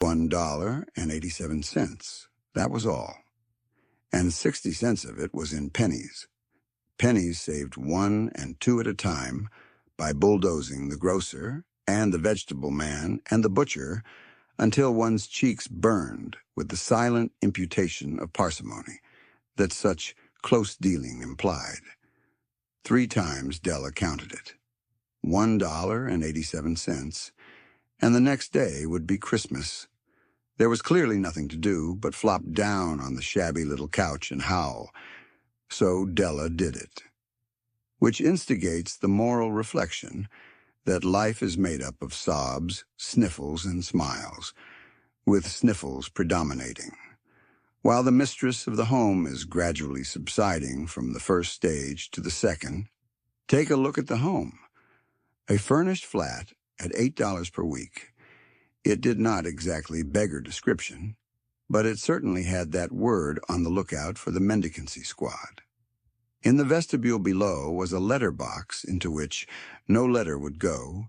$1.87. That was all. And 60 cents of it was in pennies. Pennies saved 1 and 2 at a time by bulldozing the grocer and the vegetable man and the butcher until one's cheeks burned with the silent imputation of parsimony that such close dealing implied. 3 times Della counted it. $1.87, and the next day would be Christmas. There was clearly nothing to do but flop down on the shabby little couch and howl. So Della did it. Which instigates the moral reflection that life is made up of sobs, sniffles, and smiles, with sniffles predominating. While the mistress of the home is gradually subsiding from the first stage to the second, take a look at the home. A furnished flat at $8 per week. It did not exactly beggar description, but it certainly had that word on the lookout for the mendicancy squad. In the vestibule below was a letter box into which no letter would go,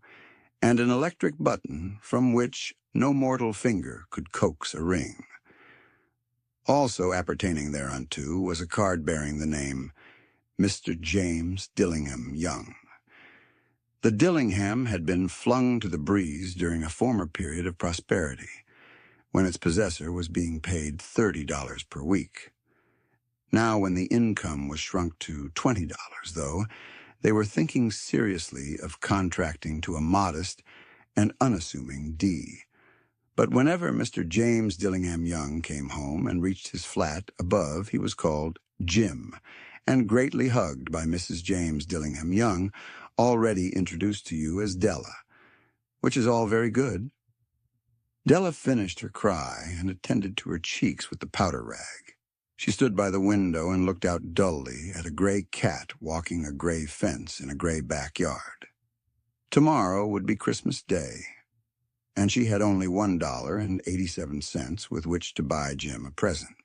and an electric button from which no mortal finger could coax a ring. Also appertaining thereunto was a card bearing the name Mr. James Dillingham Young. The Dillingham had been flung to the breeze during a former period of prosperity, when its possessor was being paid $30 per week. Now, when the income was shrunk to $20, though, they were thinking seriously of contracting to a modest and unassuming D. But whenever Mr. James Dillingham Young came home and reached his flat above, he was called Jim, and greatly hugged by Mrs. James Dillingham Young, already introduced to you as Della, which is all very good. Della finished her cry and attended to her cheeks with the powder rag. She stood by the window and looked out dully at a gray cat walking a gray fence in a gray backyard. Tomorrow would be Christmas Day, and she had only $1.87 with which to buy Jim a present.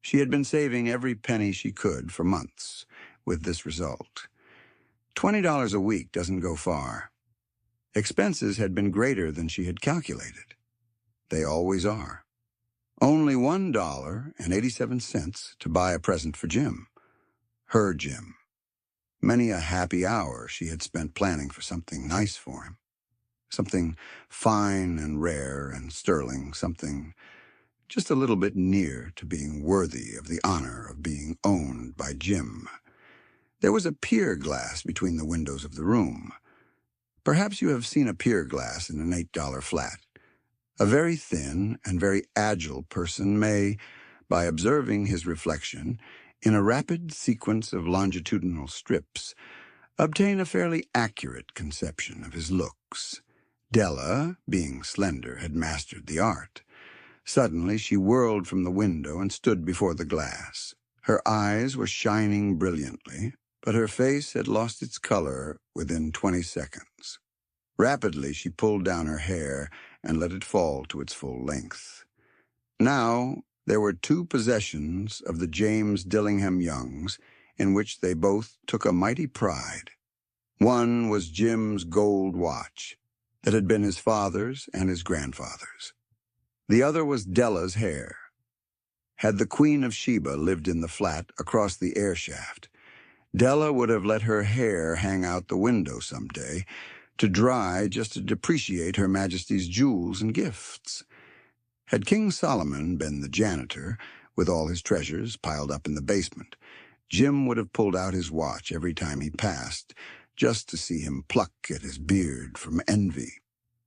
She had been saving every penny she could for months, with this result. $20 a week doesn't go far. Expenses had been greater than she had calculated. They always are. Only $1.87 to buy a present for Jim. Her Jim. Many a happy hour she had spent planning for something nice for him. Something fine and rare and sterling, something just a little bit near to being worthy of the honor of being owned by Jim. There was a pier glass between the windows of the room. Perhaps you have seen a pier glass in an $8 flat. A very thin and very agile person may, by observing his reflection in a rapid sequence of longitudinal strips, obtain a fairly accurate conception of his looks. Della, being slender, had mastered the art. Suddenly she whirled from the window and stood before the glass. Her eyes were shining brilliantly, but her face had lost its color within 20 seconds. Rapidly she pulled down her hair and let it fall to its full length. Now there were 2 possessions of the James Dillingham Youngs in which they both took a mighty pride. One was Jim's gold watch that had been his father's and his grandfather's. The other was Della's hair. Had the Queen of Sheba lived in the flat across the air shaft, Della would have let her hair hang out the window some day, to dry just to depreciate Her Majesty's jewels and gifts. Had King Solomon been the janitor, with all his treasures piled up in the basement, Jim would have pulled out his watch every time he passed, just to see him pluck at his beard from envy.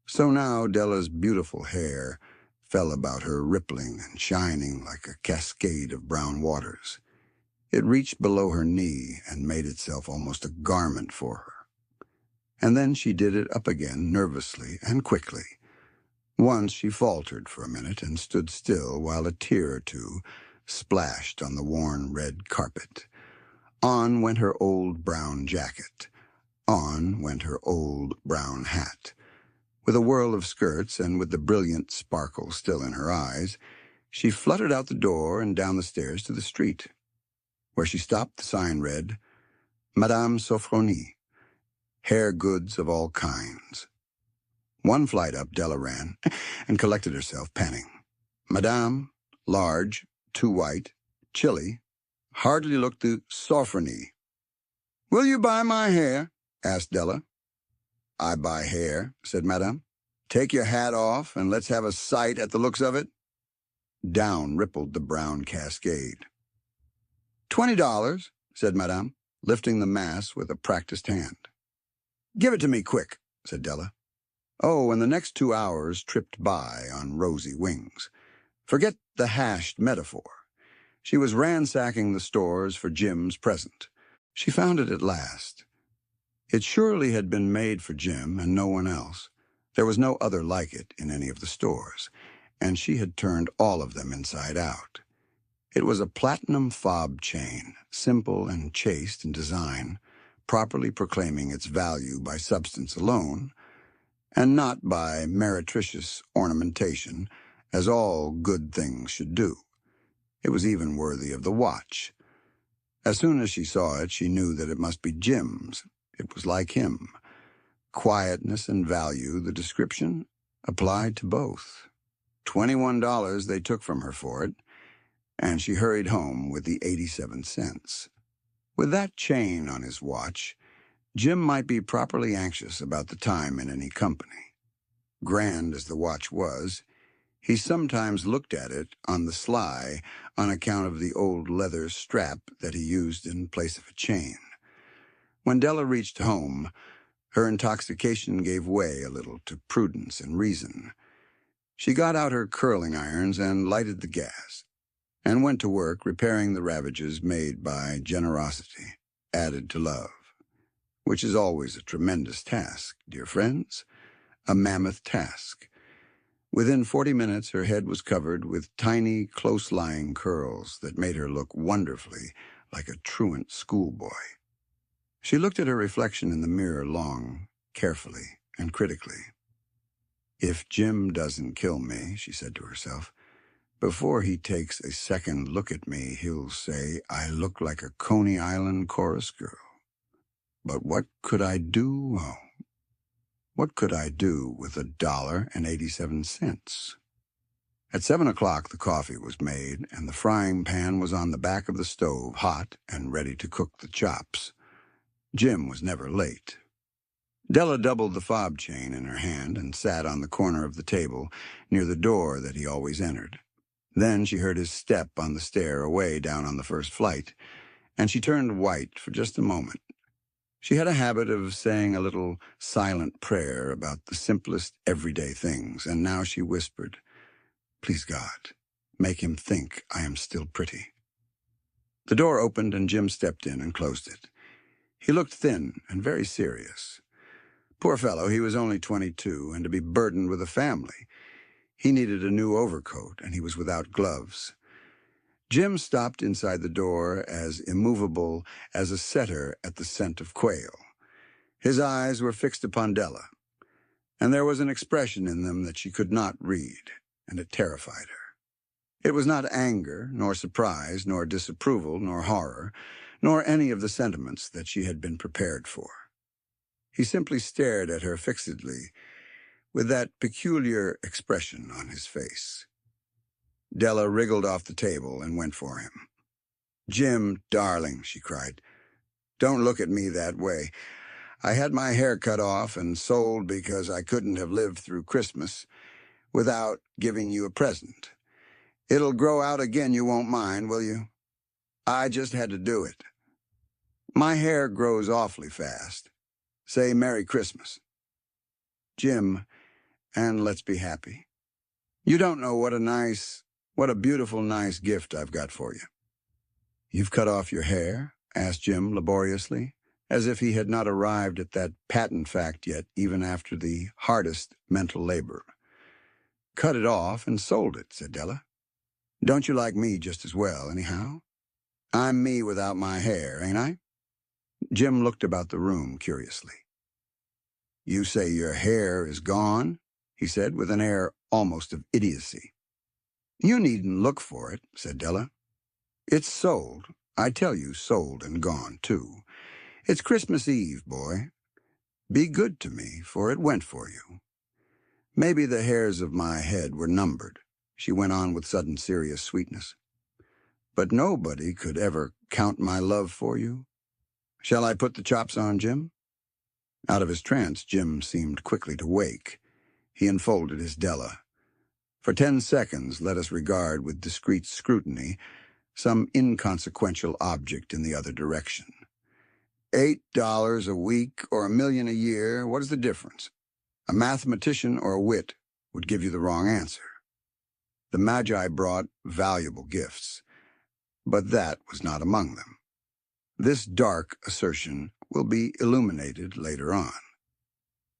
So now Della's beautiful hair fell about her rippling and shining like a cascade of brown waters. It reached below her knee and made itself almost a garment for her. And then she did it up again nervously and quickly. Once she faltered for a minute and stood still while a tear or two splashed on the worn red carpet. On went her old brown jacket. On went her old brown hat. With a whirl of skirts and with the brilliant sparkle still in her eyes, she fluttered out the door and down the stairs to the street. Where she stopped, the sign read, Madame Sophronie, hair goods of all kinds. One flight up, Della ran and collected herself, panting. Madame, large, too white, chilly, hardly looked the sophronie. "Will you buy my hair?" asked Della. "I buy hair," said Madame. "Take your hat off and let's have a sight at the looks of it." Down rippled the brown cascade. "$20, said Madame, lifting the mass with a practiced hand. "Give it to me quick," said Della. Oh, and the next 2 hours tripped by on rosy wings. Forget the hashed metaphor. She was ransacking the stores for Jim's present. She found it at last. It surely had been made for Jim and no one else. There was no other like it in any of the stores, and she had turned all of them inside out. It was a platinum fob chain, simple and chaste in design, properly proclaiming its value by substance alone, and not by meretricious ornamentation, as all good things should do. It was even worthy of the watch. As soon as she saw it, she knew that it must be Jim's. It was like him. Quietness and value, the description, applied to both. $21 they took from her for it, and she hurried home with the 87 cents. With that chain on his watch, Jim might be properly anxious about the time in any company. Grand as the watch was, he sometimes looked at it on the sly on account of the old leather strap that he used in place of a chain. When Della reached home, her intoxication gave way a little to prudence and reason. She got out her curling irons and lighted the gas, and went to work repairing the ravages made by generosity, added to love, which is always a tremendous task, dear friends, a mammoth task. Within 40 minutes, her head was covered with tiny, close-lying curls that made her look wonderfully like a truant schoolboy. She looked at her reflection in the mirror long, carefully, and critically. "If Jim doesn't kill me," she said to herself, "before he takes a second look at me, he'll say I look like a Coney Island chorus girl. But what could I do? Oh, what could I do with $1.87? At 7 o'clock, the coffee was made, and the frying pan was on the back of the stove, hot and ready to cook the chops. Jim was never late. Della doubled the fob chain in her hand and sat on the corner of the table near the door that he always entered. Then she heard his step on the stair away down on the first flight, and she turned white for just a moment. She had a habit of saying a little silent prayer about the simplest everyday things, and now she whispered, "Please God, make him think I am still pretty." The door opened and Jim stepped in and closed it. He looked thin and very serious. Poor fellow, he was only 22, and to be burdened with a family. He needed a new overcoat, and he was without gloves. Jim stopped inside the door as immovable as a setter at the scent of quail. His eyes were fixed upon Della, and there was an expression in them that she could not read, and it terrified her. It was not anger, nor surprise, nor disapproval, nor horror, nor any of the sentiments that she had been prepared for. He simply stared at her fixedly, with that peculiar expression on his face. Della wriggled off the table and went for him. "Jim, darling," she cried, "don't look at me that way. I had my hair cut off and sold because I couldn't have lived through Christmas without giving you a present. It'll grow out again, you won't mind, will you? I just had to do it. My hair grows awfully fast. Say Merry Christmas. Jim, and let's be happy. You don't know what a beautiful, nice gift I've got for you." "You've cut off your hair?" asked Jim laboriously, as if he had not arrived at that patent fact yet, even after the hardest mental labor. "Cut it off and sold it," said Della. "Don't you like me just as well, anyhow? I'm me without my hair, ain't I?" Jim looked about the room curiously. "You say your hair is gone?" he said, with an air almost of idiocy. "You needn't look for it," said Della. "It's sold. I tell you, sold and gone, too. It's Christmas Eve, boy. Be good to me, for it went for you. Maybe the hairs of my head were numbered, she went on with sudden serious sweetness. But nobody could ever count my love for you. Shall I put the chops on, Jim? Out of his trance, Jim seemed quickly to wake. He unfolded his Della. For 10 seconds, let us regard with discreet scrutiny some inconsequential object in the other direction. $8 a week or $1 million a year, what is the difference? A mathematician or a wit would give you the wrong answer. The Magi brought valuable gifts, but that was not among them. This dark assertion will be illuminated later on.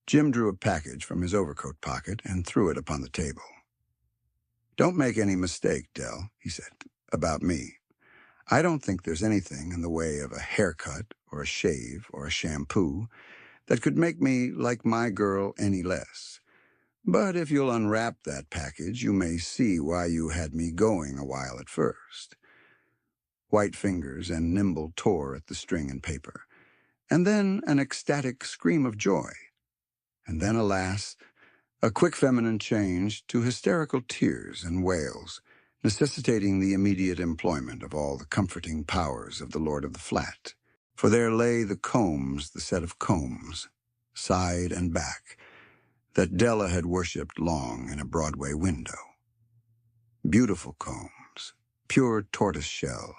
Jim drew a package from his overcoat pocket and threw it upon the table. Don't make any mistake, Dell, he said, about me. I don't think there's anything in the way of a haircut or a shave or a shampoo that could make me like my girl any less. But if you'll unwrap that package, you may see why you had me going a while at first. White fingers and nimble tore at the string and paper, and then an ecstatic scream of joy, and then, alas, a quick feminine change to hysterical tears and wails, necessitating the immediate employment of all the comforting powers of the Lord of the Flat. For there lay the combs, the set of combs, side and back, that Della had worshipped long in a Broadway window. Beautiful combs, pure tortoise shell,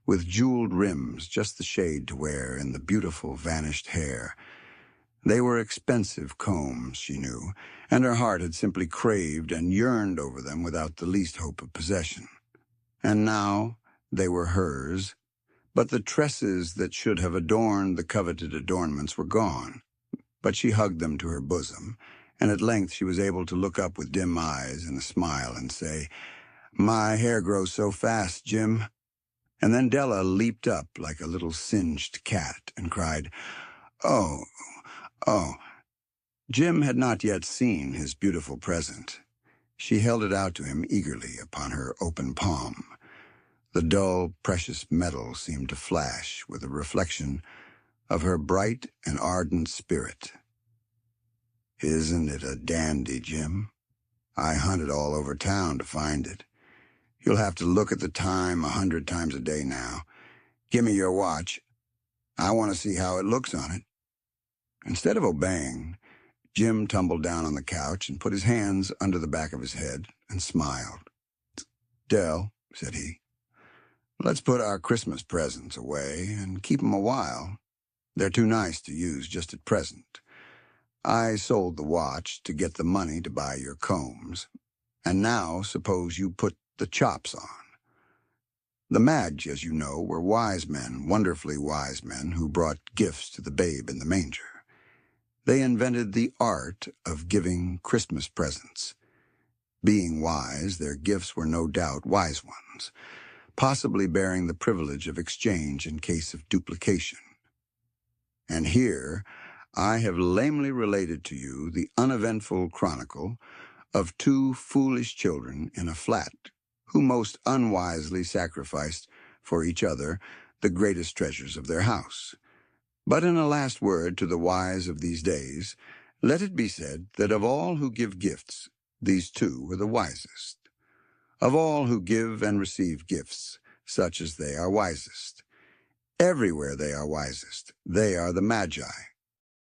with jeweled rims just the shade to wear in the beautiful vanished hair. They were expensive combs, she knew, and her heart had simply craved and yearned over them without the least hope of possession. And now they were hers, but the tresses that should have adorned the coveted adornments were gone. But she hugged them to her bosom, and at length she was able to look up with dim eyes and a smile and say, "My hair grows so fast, Jim." And then Della leaped up like a little singed cat and cried, "Oh, oh." Jim had not yet seen his beautiful present. She held it out to him eagerly upon her open palm. The dull, precious metal seemed to flash with a reflection of her bright and ardent spirit. "Isn't it a dandy, Jim? I hunted all over town to find it. You'll have to look at the time 100 times a day now. Give me your watch. I want to see how it looks on it." Instead of obeying, Jim tumbled down on the couch and put his hands under the back of his head and smiled. "Dell," said he, "let's put our Christmas presents away and keep 'em a while. They're too nice to use just at present. I sold the watch to get the money to buy your combs, and now suppose you put the chops on. The Magi, as you know, were wise men, wonderfully wise men, who brought gifts to the babe in the manger. They invented the art of giving Christmas presents. Being wise, their gifts were no doubt wise ones, possibly bearing the privilege of exchange in case of duplication. And here I have lamely related to you the uneventful chronicle of 2 foolish children in a flat who most unwisely sacrificed for each other the greatest treasures of their house. But in a last word to the wise of these days, let it be said that of all who give gifts, these 2 were the wisest. Of all who give and receive gifts, such as they are wisest. Everywhere they are wisest. They are the Magi.